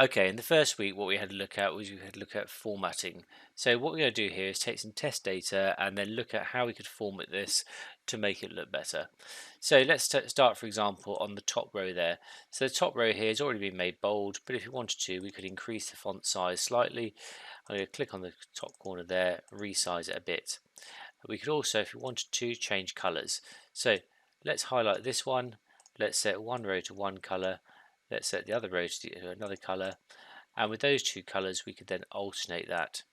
Okay, in the first week, what we had to look at was we had to look at formatting. So what we're going to do here is take some test data and then look at how we could format this to make it look better. So let's start, for example, on the top row there. So the top row here has already been made bold, but if we wanted to, we could increase the font size slightly. I'm going to click on the top corner there, resize it a bit. We could also, if we wanted to, change colors. So let's highlight this one. Let's set one row to one color. Let's set the other row to another color. And with those two colors, we could then alternate that.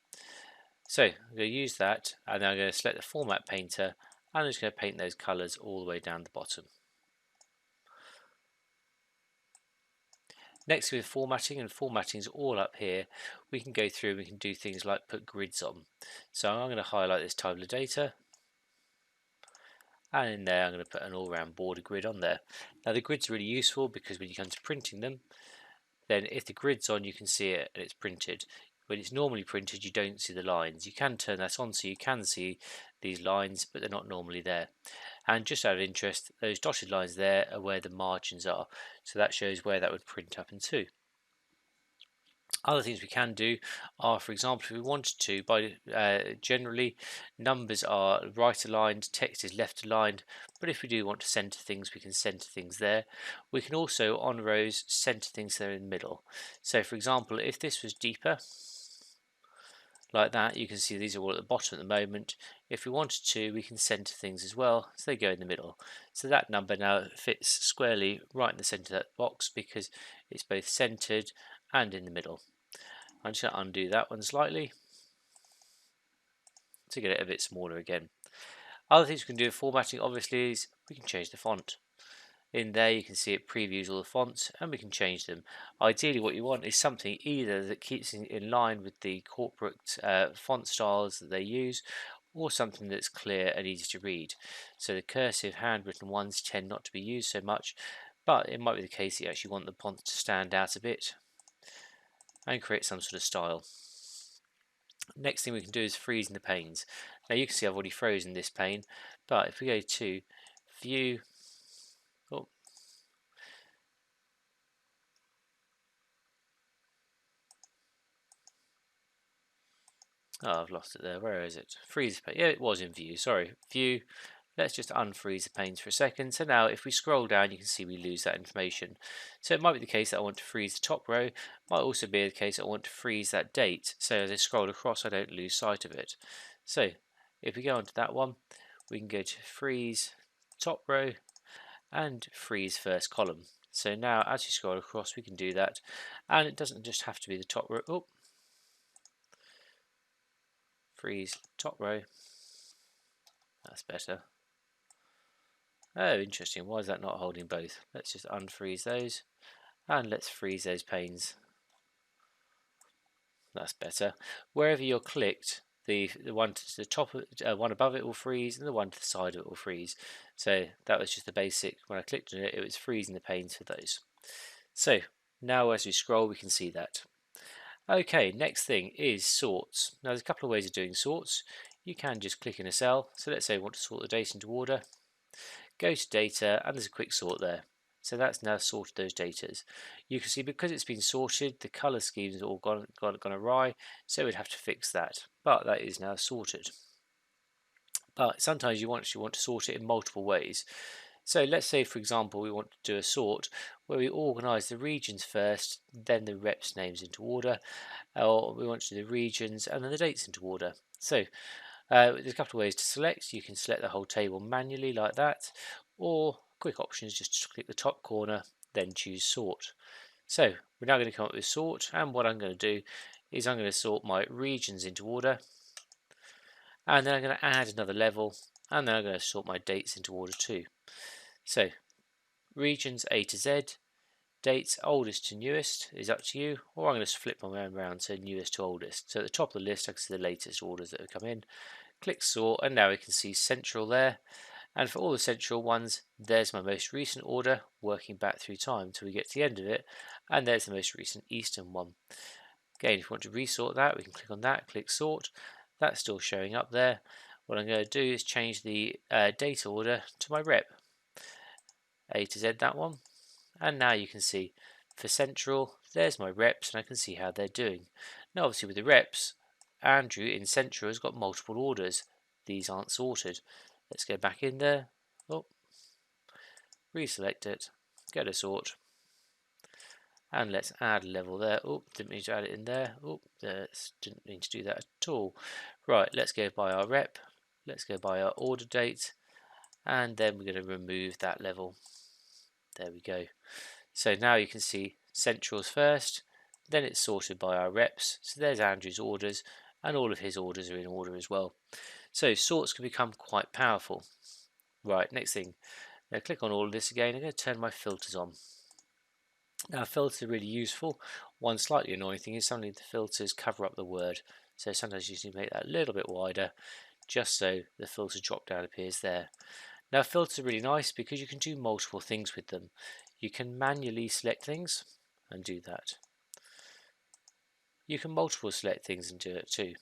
So I'm going to use that, and then I'm going to select the format painter, and I'm just going to paint those colors all the way down the bottom. Next, with formatting, and formatting is all up here, we can go through and we can do things like put grids on. So I'm going to highlight this table of data, and in there I'm going to put an all-round border grid on there. Now the grid's really useful because when you come to printing them, then if the grid's on, you can see it and it's printed. When it's normally printed, you don't see the lines. You can turn that on so you can see these lines, but they're not normally there. And just out of interest, those dotted lines there are where the margins are, so that shows where that would print up into. Other things we can do are, for example, if we wanted to, generally numbers are right aligned, text is left aligned, but if we do want to center things, we can center things there. We can also, on rows, center things there in the middle. So for example, if this was deeper, like that, you can see these are all at the bottom at the moment. If we wanted to, we can center things as well, so they go in the middle. So that number now fits squarely right in the center of that box because it's both centered and in the middle. I'm just going to undo that one slightly to get it a bit smaller again. Other things we can do with formatting obviously is we can change the font. In there you can see it previews all the fonts and we can change them. Ideally what you want is something either that keeps in line with the corporate font styles that they use, or something that's clear and easy to read. So the cursive handwritten ones tend not to be used so much, but it might be the case that you actually want the font to stand out a bit and create some sort of style. Next thing we can do is freezing the panes. Now you can see I've already frozen this pane, but if we go to view, oh, I've lost it there. Where is it? Freeze pane. Yeah, it was in view. Sorry, view. Let's just unfreeze the panes for a second. So now if we scroll down, you can see we lose that information. So it might be the case that I want to freeze the top row. It might also be the case that I want to freeze that date. So as I scroll across, I don't lose sight of it. So if we go onto that one, we can go to freeze top row and freeze first column. So now as you scroll across, we can do that. And it doesn't just have to be the top row. Oh, freeze top row. That's better. Oh, interesting. Why is that not holding both? Let's just unfreeze those and let's freeze those panes. That's better. Wherever you're clicked, the one to the top, one above it will freeze, and the one to the side of it will freeze. So that was just the basic. When I clicked on it, it was freezing the panes for those. So now as we scroll, we can see that. Okay, next thing is sorts. Now there's a couple of ways of doing sorts. You can just click in a cell. So let's say we want to sort the data into order. Go to data and there's a quick sort there. So that's now sorted those datas. You can see because it's been sorted, the color schemes have all gone awry, so we'd have to fix that. But that is now sorted. But sometimes you actually want to sort it in multiple ways. So let's say, for example, we want to do a sort where we organize the regions first, then the reps names into order, or we want to do the regions and then the dates into order. So there's a couple of ways to select. You can select the whole table manually like that, or quick option is just to click the top corner, then choose sort. So we're now going to come up with sort, and what I'm going to do is I'm going to sort my regions into order, and then I'm going to add another level, and then I'm going to sort my dates into order too. So regions A to Z, dates oldest to newest is up to you, or I'm going to flip my way around, so newest to oldest. So at the top of the list I can see the latest orders that have come in. Click sort, and now we can see central there, and for all the central ones there's my most recent order working back through time until we get to the end of it, and there's the most recent eastern one. Again, if we want to resort that, we can click on that, click sort. That's still showing up there. What I'm going to do is change the data order to my rep, A to Z, that one, and now you can see for central, there's my reps, and I can see how they're doing. Now obviously with the reps, Andrew in central has got multiple orders. These aren't sorted. Let's go back in there. Oh, reselect it, go to sort, and let's add a level there. Oh, didn't mean to add it in there. Oh, didn't mean to do that at all. Right, let's go by our rep, let's go by our order date, and then we're going to remove that level. There we go. So now you can see centrals first, then it's sorted by our reps. So there's Andrew's orders, and all of his orders are in order as well. So sorts can become quite powerful. Right, next thing, now click on all of this again. I'm going to turn my filters on. Now filters are really useful. One slightly annoying thing is sometimes the filters cover up the word. So sometimes you need to make that a little bit wider, just so the filter drop down appears there. Now filters are really nice because you can do multiple things with them. You can manually select things and do that. You can multiple select things and do it too.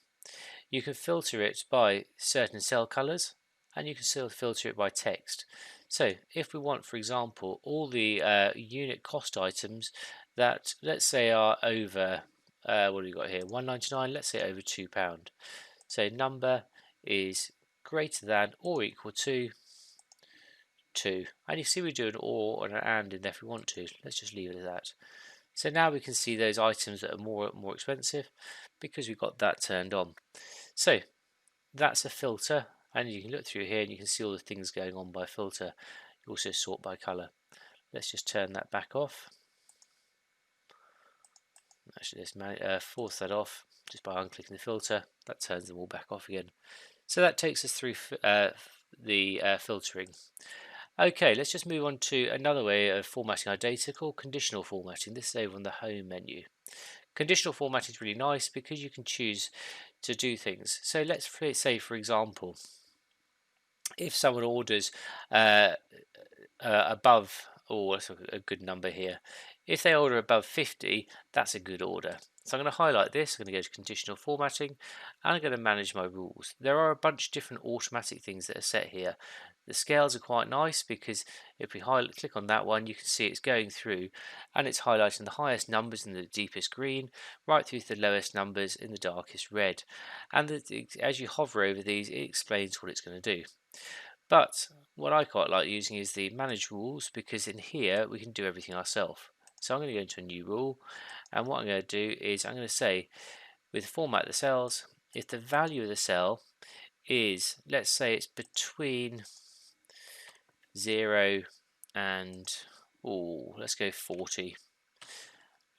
You can filter it by certain cell colors, and you can still filter it by text. So if we want, for example, all the unit cost items that, let's say, are over, what have we got here, £1.99, let's say over £2. So number is greater than or equal to 2. And you see we do an or and an and in there if we want to. Let's just leave it at that. So now we can see those items that are more expensive because we've got that turned on. So that's a filter, and you can look through here and you can see all the things going on by filter. You also sort by color. Let's just turn that back off. Actually, let's force that off just by unclicking the filter. That turns them all back off again. So that takes us through the filtering. Okay, let's just move on to another way of formatting our data called conditional formatting. This is over on the home menu. Conditional formatting is really nice because you can choose to do things. So let's say, for example, if someone orders above, oh, that's a good number here. If they order above 50, that's a good order. So I'm going to highlight this, I'm going to go to conditional formatting, and I'm going to manage my rules. There are a bunch of different automatic things that are set here. The scales are quite nice because if we click on that one, you can see it's going through and it's highlighting the highest numbers in the deepest green, right through to the lowest numbers in the darkest red. And as you hover over these, it explains what it's going to do. But what I quite like using is the manage rules, because in here we can do everything ourselves. So I'm going to go into a new rule, and what I'm going to do is I'm going to say with format the cells, if the value of the cell is, let's say it's between 0 and, let's go 40.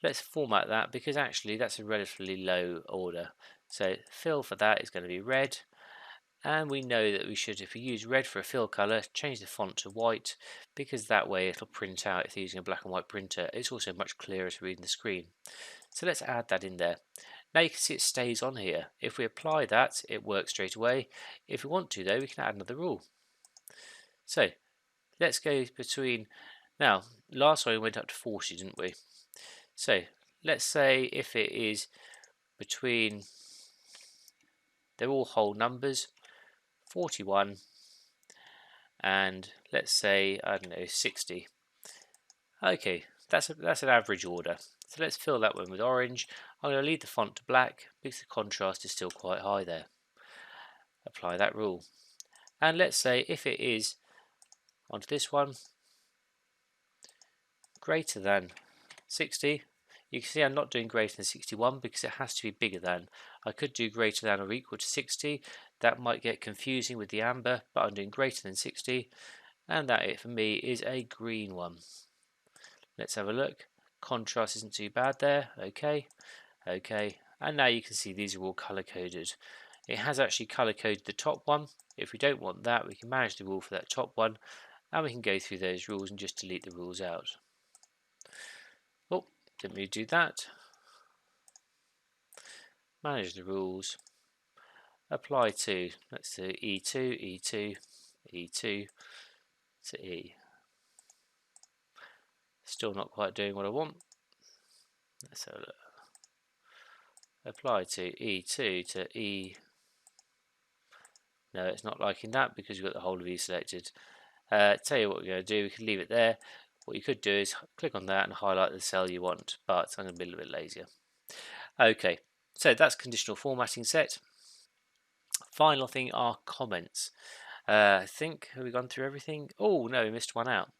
Let's format that because actually that's a relatively low order. So fill for that is going to be red. And we know that we should, if we use red for a fill color, change the font to white, because that way it'll print out if you're using a black and white printer. It's also much clearer to read in the screen. So let's add that in there. Now you can see it stays on here. If we apply that, it works straight away. If we want to though, we can add another rule. So let's go between, now last time we went up to 40, didn't we? So let's say if it is between, they're all whole numbers, 41 and let's say, I don't know, 60. Okay, that's an average order. So let's fill that one with orange. I'm going to leave the font to black because the contrast is still quite high there. Apply that rule. And let's say if it is, onto this one, greater than 60, you can see I'm not doing greater than 61 because it has to be bigger than. I could do greater than or equal to 60. That might get confusing with the amber, but I'm doing greater than 60. And that, for me, is a green one. Let's have a look. Contrast isn't too bad there. Okay. And now you can see these are all color coded. It has actually color coded the top one. If we don't want that, we can manage the rule for that top one, and we can go through those rules and just delete the rules out. Oh, didn't really do that. Manage the rules. Apply to, let's do E2, E2, E2 to E. Still not quite doing what I want. Let's have a look. Apply to E2 to E. No, it's not liking that because we've got the whole of E selected. Tell you what we're going to do, we can leave it there. What you could do is click on that and highlight the cell you want, but I'm going to be a little bit lazier. Okay, so that's conditional formatting set. Final thing are comments. I think, have we gone through everything? Oh no, we missed one out.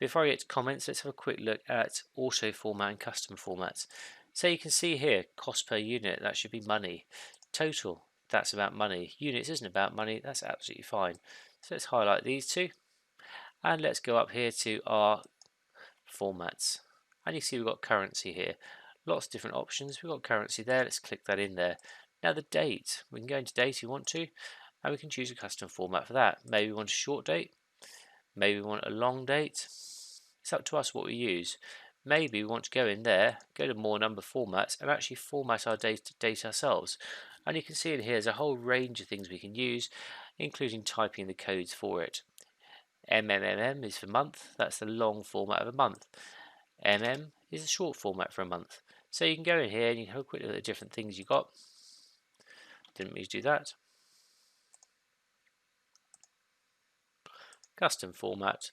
Before I get to comments, let's have a quick look at auto format and custom formats. So you can see here, cost per unit, that should be money. Total, that's about money. Units isn't about money, that's absolutely fine. So let's highlight these two, and let's go up here to our formats. And you see we've got currency here. Lots of different options. We've got currency there, let's click that in there. Now the date, we can go into date if you want to, and we can choose a custom format for that. Maybe we want a short date, maybe we want a long date. It's up to us what we use. Maybe we want to go in there, go to more number formats, and actually format our date ourselves. And you can see in here there's a whole range of things we can use, including typing the codes for it. MMMM is for month, that's the long format of a month. MM is a short format for a month. So you can go in here and you can have a quick look at the different things you got. Didn't mean to do that. Custom format.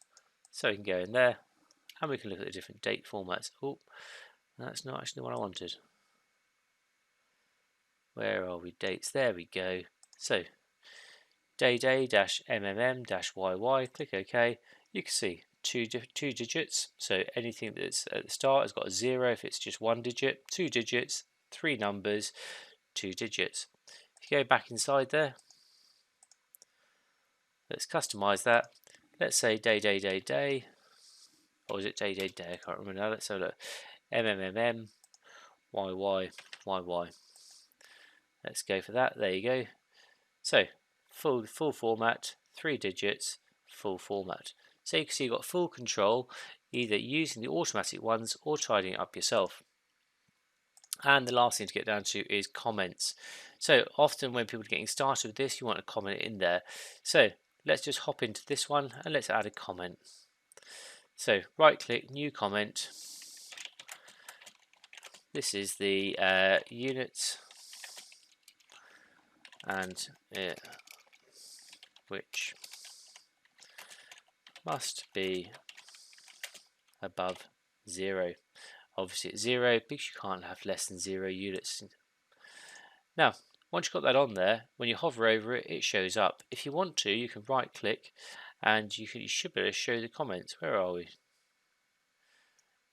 So we can go in there and we can look at the different date formats. Oh, that's not actually the one I wanted. Where are we? Dates. There we go. So day-mmm-yy, click OK. You can see two digits. So anything that's at the start has got a 0 if it's just one digit, 2 digits, 3 numbers, 2 digits. If you go back inside there, let's customize that. Let's say day, or is it day? I can't remember now. Let's have a look. MMMM, YY. Let's go for that. There you go. So full format, 3 digits, full format. So you can see you've got full control, either using the automatic ones or tidying it up yourself. And the last thing to get down to is comments. So often when people are getting started with this, you want to comment in there. So let's just hop into this one and let's add a comment. So right click, new comment. This is the unit and which must be above 0. Obviously it's 0 because you can't have less than 0 units. Now once you've got that on there, when you hover over it, it shows up. If you want to, you can right click and you should be able to show the comments. Where are we?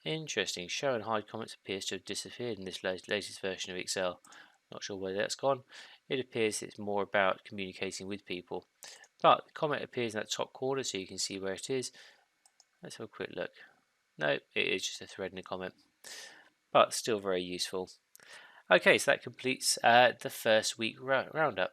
Interesting, show and hide comments appears to have disappeared in this latest version of Excel. Not sure where that's gone. It appears it's more about communicating with people. But the comment appears in that top corner so you can see where it is. Let's have a quick look. No, it is just a thread in a comment. But still very useful. Okay, so that completes the first week roundup.